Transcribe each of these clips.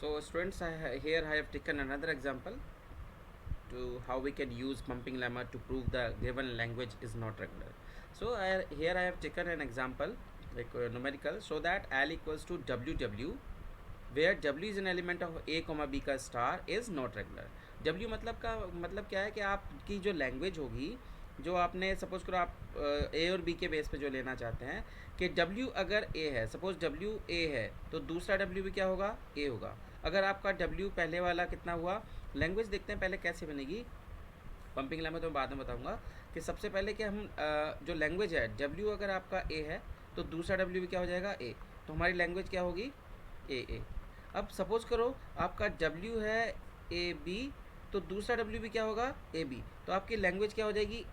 So students, here I have taken another example to how we can use pumping lemma to prove the given language is not regular. So here I have taken an example like numerical, so that L equals to WW, where W is an element of A, B का star is not regular. W मतलब क्या है कि आपकी जो language होगी, जो आपने सपोज करो आप ए और बी के बेस पे जो लेना चाहते हैं कि W अगर A है, सपोज W A है, तो दूसरा W भी क्या होगा, A होगा. अगर आपका W पहले वाला कितना हुआ, लैंग्वेज देखते हैं पहले कैसे बनेगी. पंपिंग लेमा तो मैं बाद में बताऊंगा कि सबसे पहले कि हम जो लैंग्वेज है W अगर आपका A है तो दूसरा W भी क्या हो जाएगा, A. तो हमारी लैंग्वेज क्या होगी, A. अब सपोज करो आपका W है AB, तो दूसरा W भी क्या होगा, AB. तो आपकी लैंग्वेज क्या हो जाएगी,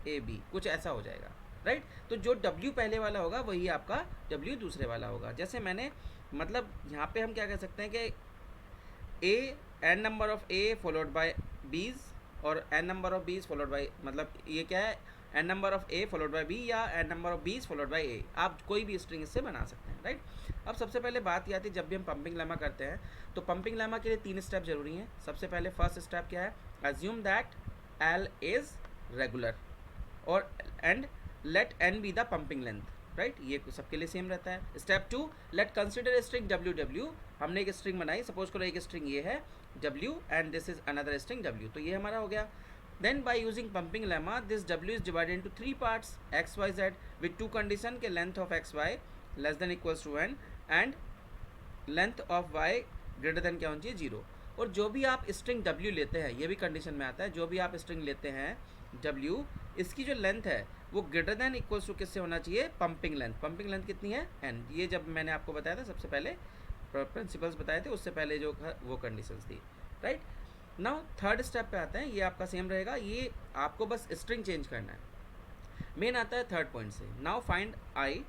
AB, कुछ ऐसा हो जाएगा, राइट. तो जो W पहले वाला होगा वही आपका W दूसरे वाला होगा. जैसे मैंने मतलब यहाँ पे हम क्या कह सकते हैं कि n number of A followed by B's और n number of B's followed by, मतलब ये क्या है, n number of A followed by B या n number of B's followed by A. आप कोई भी स्ट्रिंग इससे बना सकते हैं, राइट. अब सबसे पहले बात ये आती है जब भी हम पंपिंग लेमा करते हैं तो पंपिंग लेमा के लिए 3 स्टेप जरूरी हैं. सबसे पहले फर्स्ट स्टेप क्या है, assume that L is regular और and let n be the pumping length, right. ये सबके लिए सेम रहता है. Step 2, let consider string W. हमने एक स्ट्रिंग बनाई, सपोज करो एक स्ट्रिंग ये है W and this is another string W, तो ये हमारा हो गया. Then by using pumping lemma, this W is divided into 3 parts x, y, z with 2 condition के length of x, y less than equals to n and length of y greater than क्या होना चाहिए, 0. और जो भी आप string W लेते हैं, ये भी कंडीशन में आता है, जो भी आप स्ट्रिंग लेते हैं W, इसकी जो लेंथ है वो ग्रेटर देन इक्वल्स टू किससे होना चाहिए, पंपिंग लेंथ. पंपिंग लेंथ कितनी है, n. ये जब मैंने आपको बताया था सबसे पहले प्रिंसिपल्स बताए थे, उससे पहले जो वो कंडीशंस थी, राइट. नाउ थर्ड स्टेप पे आते हैं, ये आपका सेम रहेगा, ये आपको बस स्ट्रिंग चेंज करना है. मेन आता है थर्ड पॉइंट से. Now find i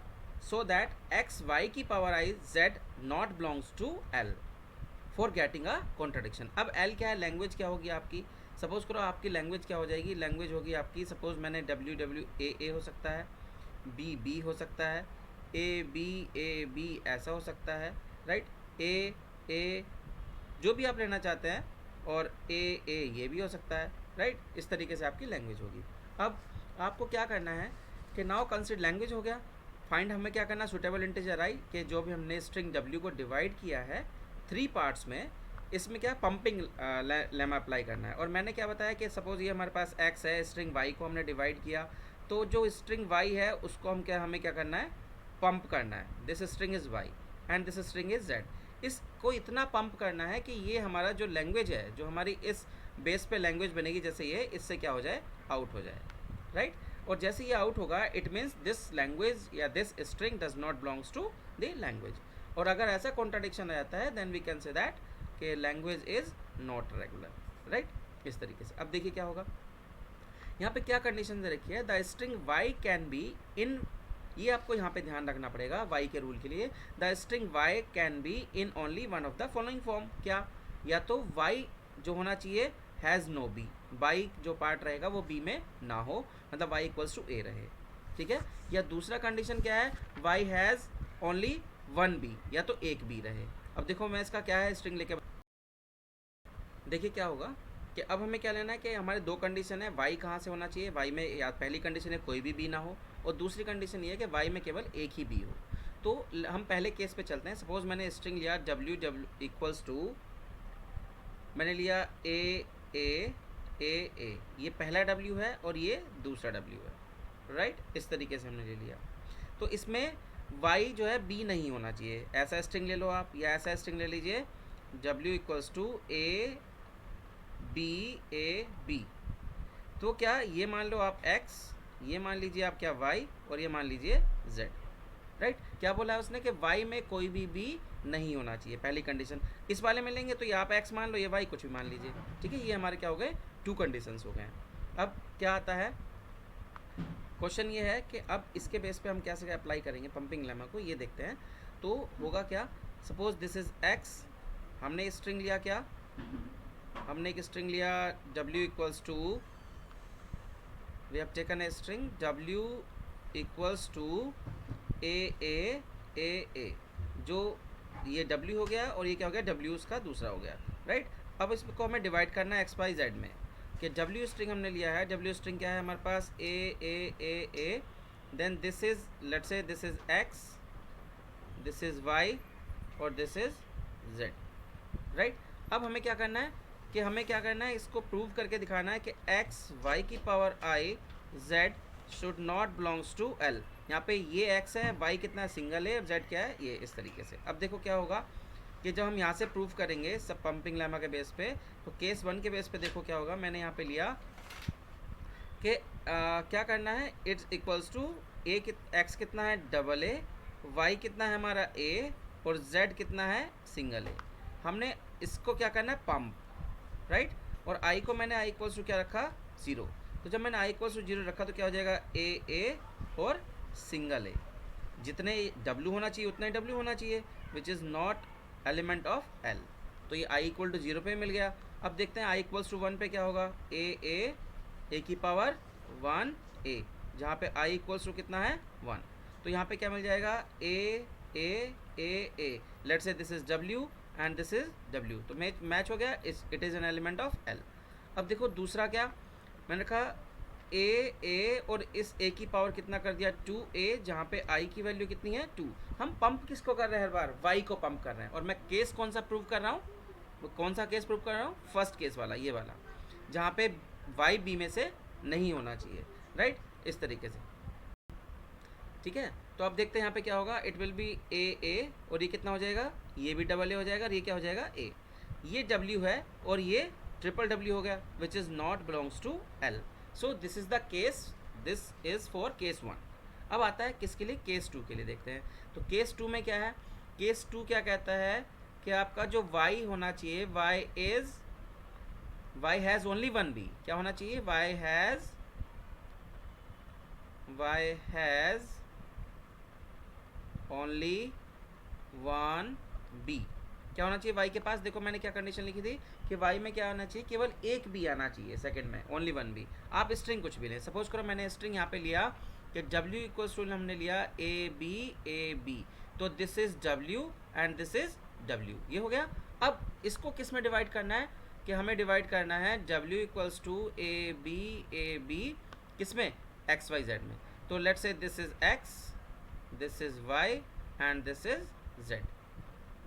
so that x y की power i z not belongs to L for getting a contradiction. अब एल क्या है, लैंग्वेज क्या होगी आपकी, सपोज करो आपकी लैंग्वेज क्या हो जाएगी, लैंग्वेज होगी आपकी, सपोज मैंने W A हो सकता है, B हो सकता है, A B ऐसा हो सकता है, राइट. A जो भी आप लेना चाहते हैं और A ये भी हो सकता है, राइट. इस तरीके से आपकी लैंग्वेज होगी. अब आपको क्या करना है कि नाउ कंसिडर लैंग्वेज हो गया, फाइंड हमें क्या करना है, सुटेबल इंटीजर आई के जो भी हमने स्ट्रिंग W को डिवाइड किया है 3 पार्ट्स में, इसमें क्या पंपिंग लेमा अप्लाई करना है. और मैंने क्या बताया कि सपोज ये हमारे पास x है, स्ट्रिंग y को हमने डिवाइड किया, तो जो स्ट्रिंग y है उसको हमें क्या करना है, पंप करना है. This string is y and this string is z. इसको इतना पंप करना है कि ये हमारा जो लैंग्वेज है, जो हमारी इस बेस पे लैंग्वेज बनेगी, जैसे ये इससे क्या हो जाए, आउट हो जाए, राइट. और जैसे ये आउट होगा इट मीन्स दिस लैंग्वेज या this string does not belongs to the language. और अगर ऐसा कॉन्ट्राडिक्शन आ जाता है then we can say that कि language is not regular, right. इस तरीके से. अब देखिए क्या होगा, यहाँ पे क्या कंडीशन दे रखी है, the string y can be in, ये आपको यहाँ पे ध्यान रखना पड़ेगा y के रूल के लिए. The string y can be in only one of the following form. क्या, या तो y जो होना चाहिए हैज़ नो b, y जो पार्ट रहेगा वो b में ना हो, मतलब y इक्वल्स टू a रहे, ठीक है. या दूसरा कंडीशन क्या है, y has only one b, या तो एक b रहे. अब देखो मैं इसका क्या है स्ट्रिंग लेके, देखिए क्या होगा कि अब हमें क्या लेना है कि हमारे दो कंडीशन है, y कहाँ से होना चाहिए, y में या पहली कंडीशन है कोई भी b ना हो, और दूसरी कंडीशन ये है कि y में केवल एक ही b हो. तो हम पहले केस पे चलते हैं. सपोज मैंने स्ट्रिंग लिया W इक्वल्स टू, मैंने लिया A, ये पहला W है और ये दूसरा W है, राइट. इस तरीके से हमने ले लिया. तो इसमें y जो है b नहीं होना चाहिए. ऐसा स्ट्रिंग ले लो आप, या ऐसा स्ट्रिंग ले लीजिए W equals to A B. तो क्या, ये मान लो आप x, ये मान लीजिए आप क्या y, और ये मान लीजिए z, राइट. क्या बोला है उसने कि y में कोई भी b नहीं होना चाहिए, पहली कंडीशन. इस वाले में लेंगे तो ये आप x मान लो, ये y कुछ भी मान लीजिए, ठीक है. ये हमारे क्या हो गए, 2 कंडीशंस हो गए. अब क्या आता है, क्वेश्चन ये है कि अब इसके बेस पे हम कैसे अप्लाई करेंगे पंपिंग लेमा को, ये देखते हैं. तो होगा क्या, सपोज दिस इज x, हमने स्ट्रिंग लिया, क्या हमने एक स्ट्रिंग लिया W equals to, we have taken a string W equals to A, जो ये W हो गया और ये क्या हो गया, W उसका दूसरा हो गया, राइट। अब इसको हमें डिवाइड करना है XYZ में, कि W स्ट्रिंग हमने लिया है, W स्ट्रिंग क्या है हमारे पास, A, then this is, let's say this is X, this is Y और दिस इज Z, राइट। अब हमें क्या करना है, कि हमें क्या करना है, इसको प्रूव करके दिखाना है कि X Y की power I Z should not belongs to L। यहाँ पे ये X है, Y कितना है, सिंगल है, और Z क्या है, ये, इस तरीके से। अब देखो क्या होगा कि जब हम यहाँ से प्रूव करेंगे सब पंपिंग लेमा के बेस पे, तो केस 1 के बेस पे देखो क्या होगा, मैंने यहाँ पे लिया कि क्या करना है, इट्स इक्वल्स टू X कितना है, डबल A, Y कितना है हमारा A, और Z कितना है, सिंगल A। हमने इसको क्या करना है, पंप, राइट। और I को मैंने I इक्वल्स टू क्या रखा, 0। तो जब मैंने I इक्वल्स टू 0 रखा तो क्या हो जाएगा, A और सिंगल A। जितने W होना चाहिए उतना ही W होना चाहिए, विच is not element of L। तो ये I इक्वल टू 0 पे मिल गया। अब देखते हैं I इक्वल्स टू 1 पे क्या होगा, A की पावर 1A, जहाँ पे I इक्वल्स टू कितना है, 1। तो यहाँ पे क्या मिल जाएगा, A, let's say this is W and this is W, तो मैच हो गया, it is an element of L। अब देखो दूसरा क्या मैंने रखा, A और इस A की पावर कितना कर दिया, 2A, जहाँ पे I की वैल्यू कितनी है, 2। हम पंप किसको कर रहे हैं, हर बार Y को पंप कर रहे हैं। और मैं केस कौन सा प्रूव कर रहा हूँ, कौन सा केस प्रूव कर रहा हूँ, फर्स्ट केस वाला, ये वाला, जहाँ पे Y B में से नहीं होना चाहिए, राइट, इस तरीके से, ठीक है। तो अब देखते हैं यहाँ पे क्या होगा, इट विल बी A, और ये कितना हो जाएगा, ये भी डबल A हो जाएगा, और ये क्या हो जाएगा, A। ये W है और ये ट्रिपल W हो गया, which is not belongs to L। So this is the case, this is for case 1। अब आता है किसके लिए, केस 2 के लिए देखते हैं। तो केस 2 में क्या है, केस 2 क्या कहता है कि आपका जो Y होना चाहिए, Y हैज़ ओनली 1B, क्या होना चाहिए, Y हैज़ ओनली 1B, क्या होना चाहिए Y के पास। देखो मैंने क्या कंडीशन लिखी थी कि Y में क्या होना चाहिए, केवल एक B आना चाहिए सेकंड में, ओनली 1B। आप स्ट्रिंग कुछ भी लें, सपोज करो मैंने स्ट्रिंग यहाँ पे लिया कि W इक्वल्स टू हमने लिया A B, तो this is W and this is W, ये हो गया। अब इसको किस में डिवाइड करना है, कि हमें डिवाइड करना है W equals to A B किस में, XYZ में। तो let's say this is X, this is Y and this is Z,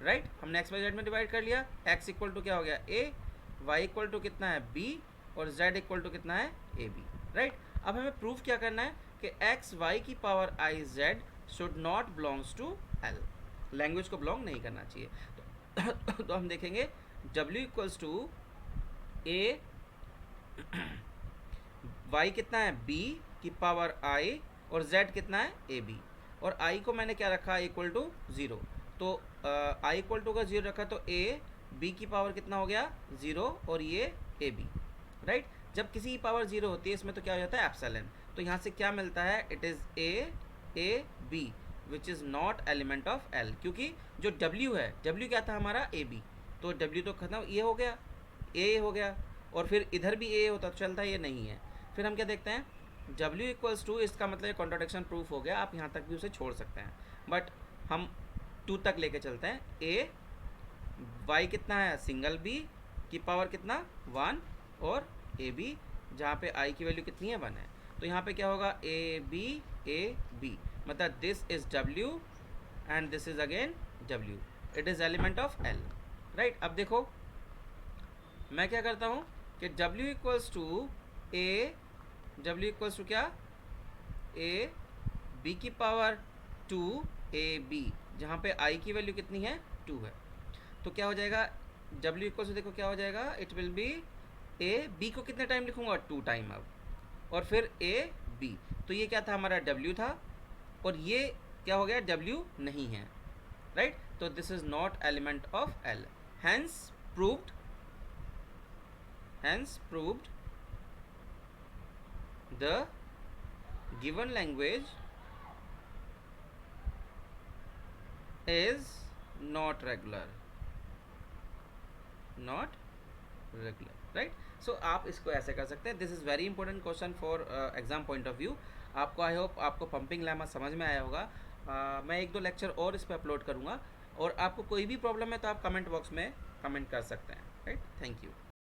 right. हमने XYZ में डिवाइड कर लिया। X इक्वल टू क्या हो गया, A, Y इक्वल टू कितना है, B, और Z इक्वल टू कितना है, AB, राइट। अब हमें प्रूफ क्या करना है कि X Y की power I Z should not belongs to L, language को बिलोंग नहीं करना चाहिए। तो हम देखेंगे W equals to A, Y कितना है, B की पावर I, और Z कितना है, AB, और I को मैंने क्या रखा, इक्वल टू 0। तो I इक्वल टू का 0 रखा तो A B की पावर कितना हो गया, 0, और ये AB, राइट। जब किसी की पावर 0 होती है इसमें तो क्या हो जाता है, एप्सिलॉन। तो यहाँ से क्या मिलता है, it is A B which is not element of L, क्योंकि जो W है, W क्या था हमारा, AB, तो W तो खत्म, ये हो गया, A हो गया, और फिर इधर भी A होता तो चलता, ये नहीं है। फिर हम क्या देखते हैं, W इक्वल्स टू, इसका मतलब कॉन्ट्राडिक्शन प्रूफ हो गया, आप यहाँ तक भी उसे छोड़ सकते हैं, बट हम 2 तक लेके चलते हैं। A Y कितना है, सिंगल B की पावर कितना, 1, और AB जहाँ पे I की वैल्यू कितनी है, 1 है। तो यहाँ पे क्या होगा, A B, मतलब this is W and this is again W, it is element of L, right. अब देखो मैं क्या करता हूँ कि W इक्वल्स टू क्या, A B की पावर 2 AB, जहाँ पे I की वैल्यू कितनी है, 2 है। तो क्या हो जाएगा, W इक्वल्स टू, देखो क्या हो जाएगा, it will be A B को कितने टाइम लिखूंगा, 2 टाइम, अब, और फिर A B, तो ये क्या था, हमारा W था, और ये क्या हो गया, W नहीं है, राइट। तो this is not element of L, hence proved the given language is not regular, right. So आप इसको ऐसे कर सकते हैं। This is very important question for exam point of view. आपको, आई होप आपको पंपिंग लेमा समझ में आया होगा। मैं 1-2 लेक्चर और इस पर अपलोड करूँगा। और आपको कोई भी प्रॉब्लम है तो आप कमेंट बॉक्स में कमेंट कर सकते हैं, राइट। Thank you.